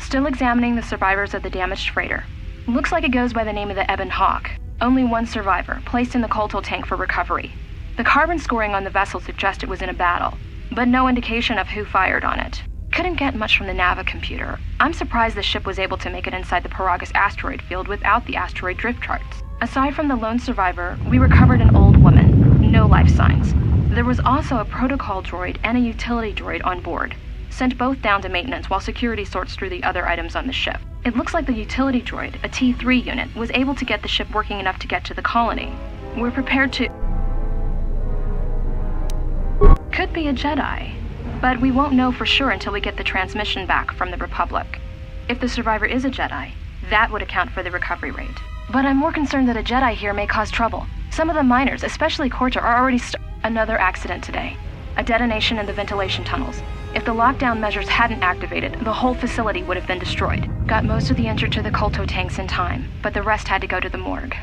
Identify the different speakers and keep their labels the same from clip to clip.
Speaker 1: Still examining the survivors of the damaged freighter. Looks like it goes by the name of the Ebon Hawk. Only one survivor, placed in the KOTOR tank for recovery. The carbon scoring on the vessel suggests it was in a battle, but no indication of who fired on it. Couldn't get much from the Nava computer. I'm surprised the ship was able to make it inside the Paragus asteroid field without the asteroid drift charts. Aside from the lone survivor, we recovered an old woman. No life signs. There was also a protocol droid and a utility droid on board. Sent both down to maintenance while security sorts through the other items on the ship. It looks like the utility droid, a T3 unit, was able to get the ship working enough to get to the colony. We're prepared to... Could be a Jedi, but we won't know for sure until we get the transmission back from the Republic. If the survivor is a Jedi, that would account for the recovery rate. But I'm more concerned that a Jedi here may cause trouble. Some of the miners, especially KOTOR, are already Another accident today. A detonation in the ventilation tunnels. If the lockdown measures hadn't activated, the whole facility would have been destroyed. Got most of the injured to the KOTOR tanks in time, but the rest had to go to the morgue.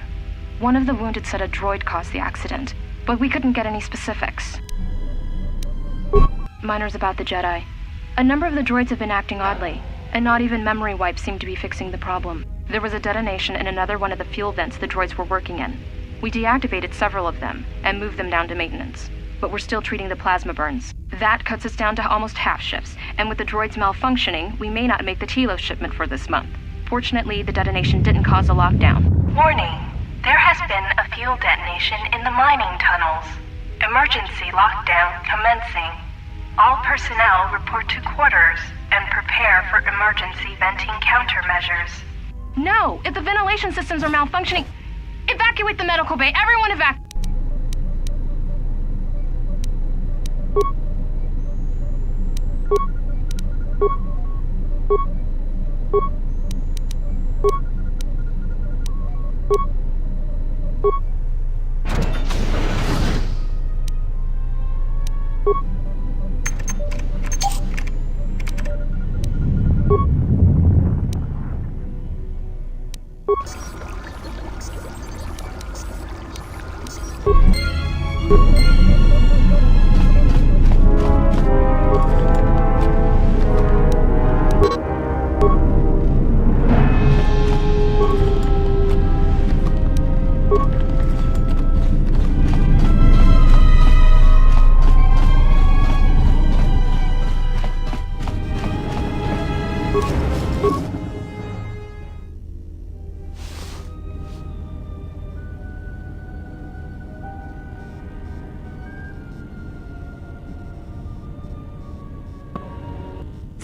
Speaker 1: One of the wounded said a droid caused the accident, but we couldn't get any specifics. Miners about the Jedi. A number of the droids have been acting oddly, and not even memory wipes seem to be fixing the problem. There was a detonation in another one of the fuel vents the droids were working in. We deactivated several of them, and moved them down to maintenance. But we're still treating the plasma burns. That cuts us down to almost half shifts, and with the droids malfunctioning, we may not make the Telos shipment for this month. Fortunately, the detonation didn't cause a lockdown.
Speaker 2: Warning. There has been a fuel detonation in the mining tunnels. Emergency lockdown commencing. All personnel report to quarters and prepare for emergency venting countermeasures.
Speaker 1: No! If the ventilation systems are malfunctioning, evacuate the medical bay! Everyone evacuate!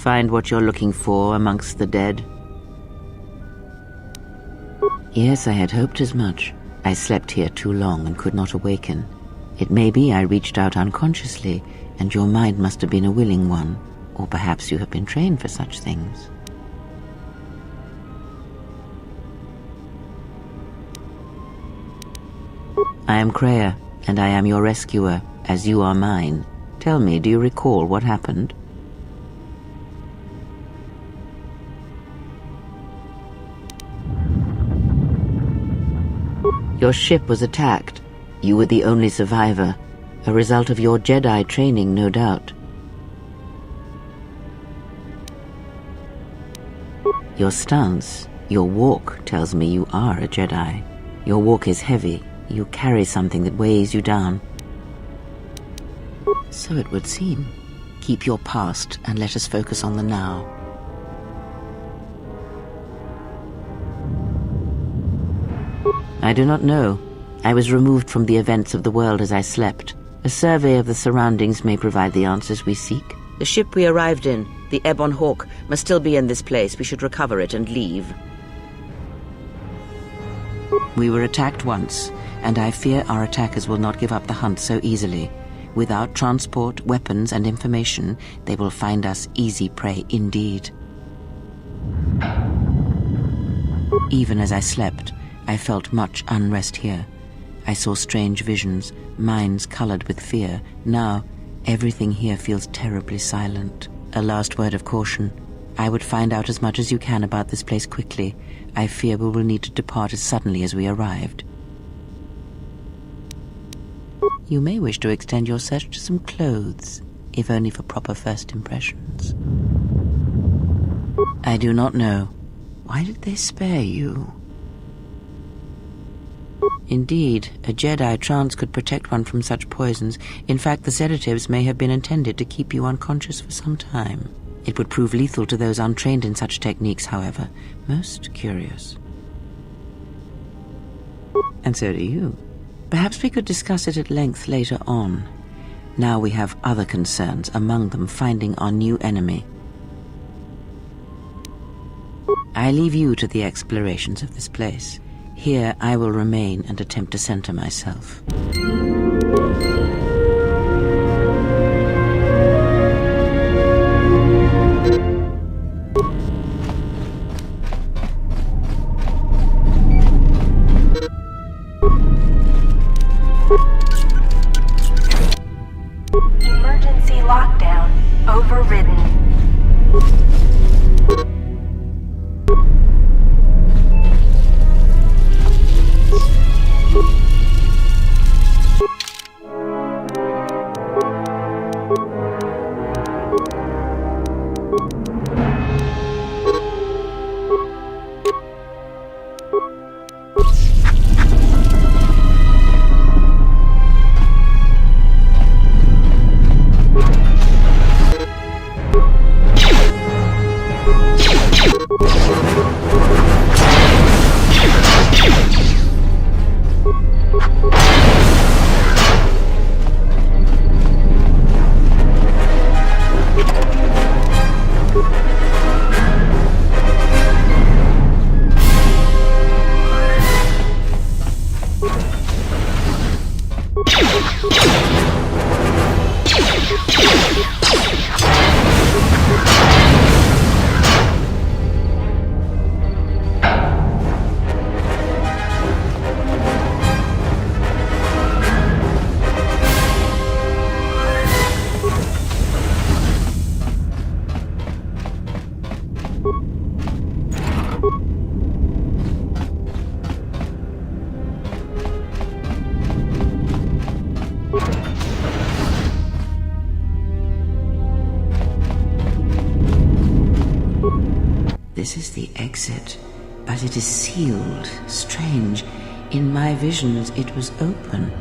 Speaker 3: Find what you're looking for amongst the dead? Yes, I had hoped as much. I slept here too long and could not awaken. It may be I reached out unconsciously, and your mind must have been a willing one, or perhaps you have been trained for such things. I am Kreia, and I am your rescuer, as you are mine. Tell me, do you recall what happened? Your ship was attacked. You were the only survivor, a result of your Jedi training, no doubt. Your stance, your walk tells me you are a Jedi. Your walk is heavy. You carry something that weighs you down. So it would seem. Keep your past and let us focus on the now. I do not know. I was removed from the events of the world as I slept. A survey of the surroundings may provide the answers we seek. The ship we arrived in, the Ebon Hawk, must still be in this place. We should recover it and leave. We were attacked once, and I fear our attackers will not give up the hunt so easily. Without transport, weapons, and information, they will find us easy prey indeed. Even as I slept, I felt much unrest here. I saw strange visions, minds colored with fear. Now, everything here feels terribly silent. A last word of caution. I would find out as much as you can about this place quickly. I fear we will need to depart as suddenly as we arrived. You may wish to extend your search to some clothes, if only for proper first impressions. I do not know. Why did they spare you? Indeed, a Jedi trance could protect one from such poisons. In fact, the sedatives may have been intended to keep you unconscious for some time. It would prove lethal to those untrained in such techniques, however. Most curious. And so do you. Perhaps we could discuss it at length later on. Now we have other concerns, among them finding our new enemy. I leave you to the explorations of this place. Here I will remain and attempt to center myself.
Speaker 2: Emergency lockdown overridden.
Speaker 3: This is the exit, but it is sealed. Strange. In my visions, it was open.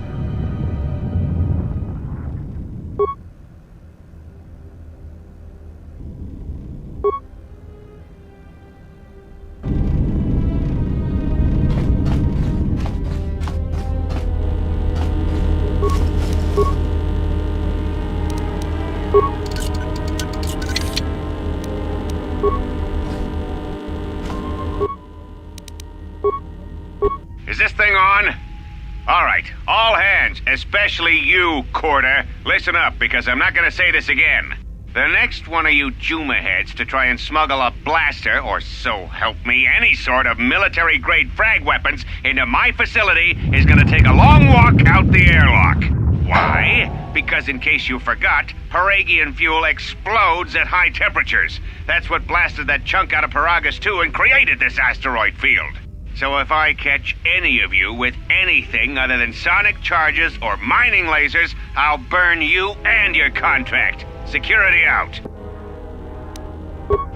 Speaker 4: Is this thing on? All right, all hands, especially you, KOTOR, listen up, because I'm not gonna say this again. The next one of you Juma heads to try and smuggle a blaster, or so help me, any sort of military-grade frag weapons into my facility is gonna take a long walk out the airlock. Why? Because in case you forgot, Paragian fuel explodes at high temperatures. That's what blasted that chunk out of Paragus 2 and created this asteroid field. So if I catch any of you with anything other than sonic charges or mining lasers, I'll burn you and your contract. Security out.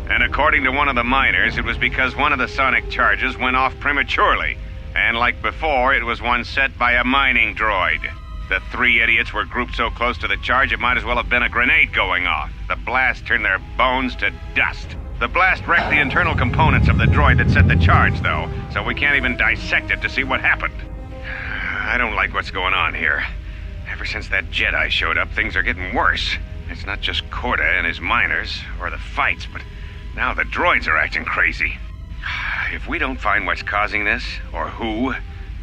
Speaker 4: And according to one of the miners, it was because one of the sonic charges went off prematurely. And like before, it was one set by a mining droid. The three idiots were grouped so close to the charge it might as well have been a grenade going off. The blast turned their bones to dust. The blast wrecked the internal components of the droid that set the charge, though, so we can't even dissect it to see what happened. I don't like what's going on here. Ever since that Jedi showed up, things are getting worse. It's not just KOTOR and his miners, or the fights, but now the droids are acting crazy. If we don't find what's causing this, or who,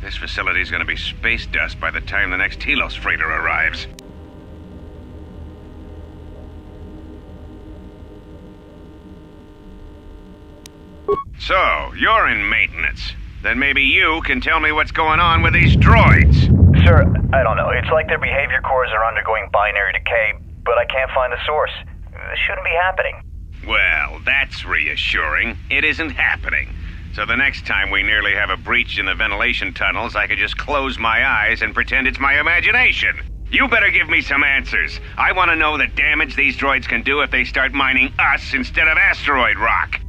Speaker 4: this facility's gonna be space dust by the time the next Telos freighter arrives. So, you're in maintenance. Then maybe you can tell me what's going on with these droids.
Speaker 5: Sir, I don't know. It's like their behavior cores are undergoing binary decay, but I can't find the source. This shouldn't be happening.
Speaker 4: Well, that's reassuring. It isn't happening. So the next time we nearly have a breach in the ventilation tunnels, I could just close my eyes and pretend it's my imagination. You better give me some answers. I want to know the damage these droids can do if they start mining us instead of asteroid rock.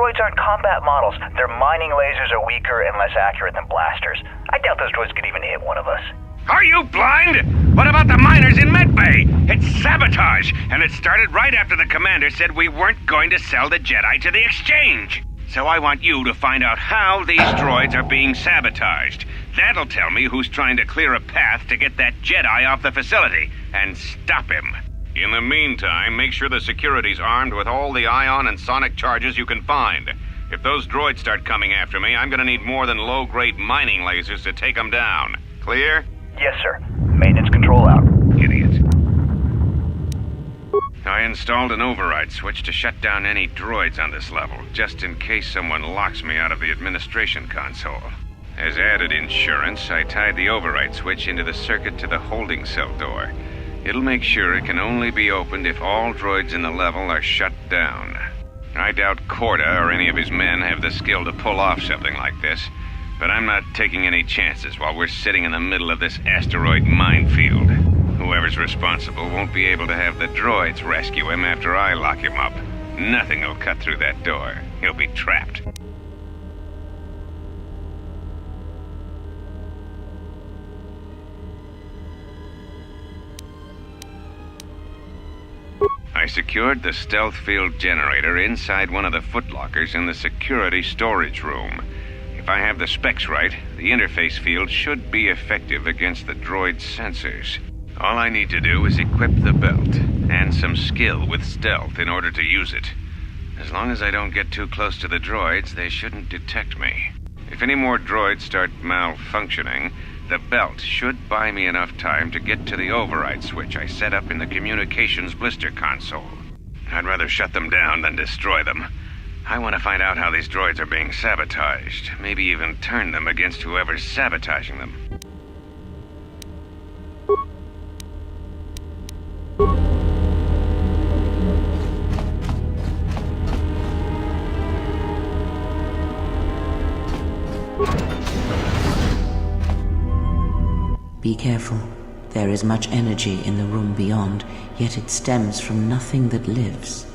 Speaker 5: droids aren't combat models. Their mining lasers are weaker and less accurate than blasters. I doubt those droids could even hit one of us.
Speaker 4: Are you blind? What about the miners in Medbay? It's sabotage, and it started right after the commander said we weren't going to sell the Jedi to the exchange. So I want you to find out how these droids are being sabotaged. That'll tell me who's trying to clear a path to get that Jedi off the facility, and stop him. In the meantime, make sure the security's armed with all the ion and sonic charges you can find. If those droids start coming after me, I'm gonna need more than low-grade mining lasers to take them down. Clear?
Speaker 5: Yes, sir. Maintenance control out.
Speaker 4: Idiot. I installed an override switch to shut down any droids on this level, just in case someone locks me out of the administration console. As added insurance, I tied the override switch into the circuit to the holding cell door. It'll make sure it can only be opened if all droids in the level are shut down. I doubt KOTOR or any of his men have the skill to pull off something like this, but I'm not taking any chances while we're sitting in the middle of this asteroid minefield. Whoever's responsible won't be able to have the droids rescue him after I lock him up. Nothing will cut through that door. He'll be trapped. I secured the stealth field generator inside one of the footlockers in the security storage room. If I have the specs right, the interface field should be effective against the droid's sensors. All I need to do is equip the belt, and some skill with stealth in order to use it. As long as I don't get too close to the droids, they shouldn't detect me. If any more droids start malfunctioning, the belt should buy me enough time to get to the override switch I set up in the communications blister console. I'd rather shut them down than destroy them. I want to find out how these droids are being sabotaged, maybe even turn them against whoever's sabotaging them.
Speaker 3: Be careful. There is much energy in the room beyond, yet it stems from nothing that lives.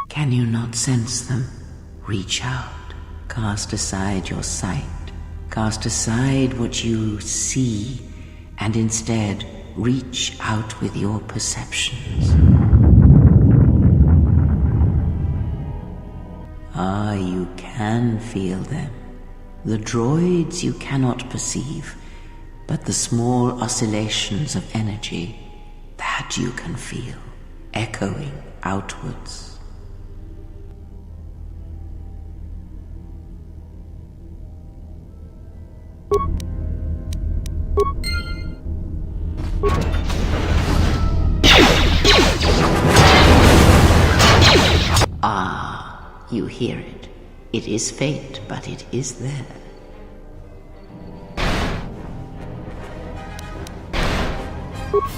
Speaker 3: Can you not sense them? Reach out. Cast aside your sight. Cast aside what you see, and instead reach out with your perceptions. Ah, you can feel them. The droids you cannot perceive, but the small oscillations of energy, that you can feel, echoing outwards. Ah, you hear it. It is faint, but it is there.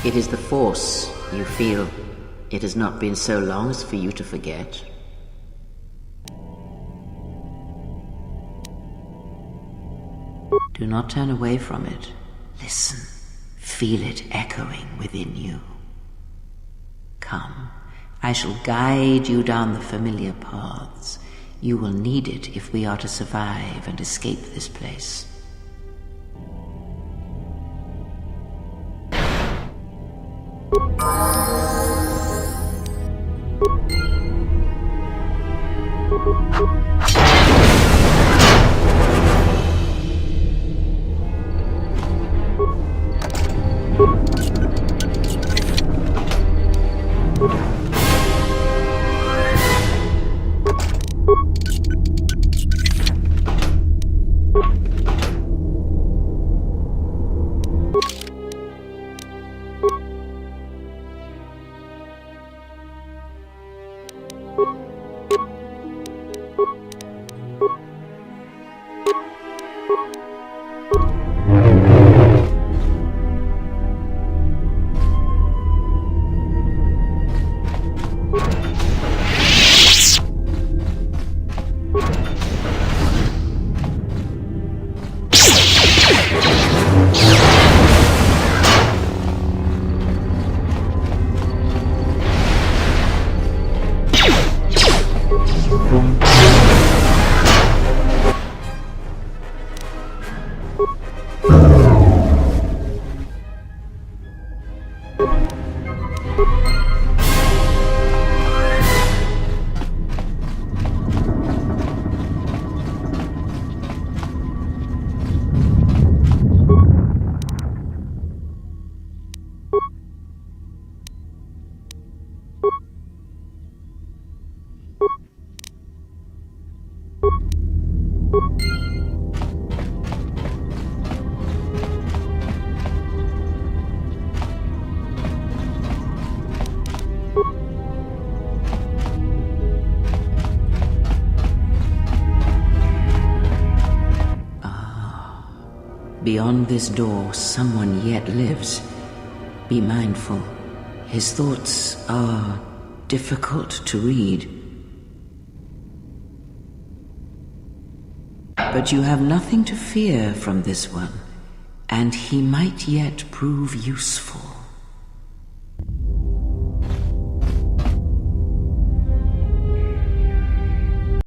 Speaker 3: It is the Force, you feel. It has not been so long as for you to forget. Do not turn away from it. Listen. Feel it echoing within you. Come, I shall guide you down the familiar paths. You will need it if we are to survive and escape this place. Beyond this door, someone yet lives. Be mindful. His thoughts are difficult to read. But you have nothing to fear from this one, and he might yet prove useful.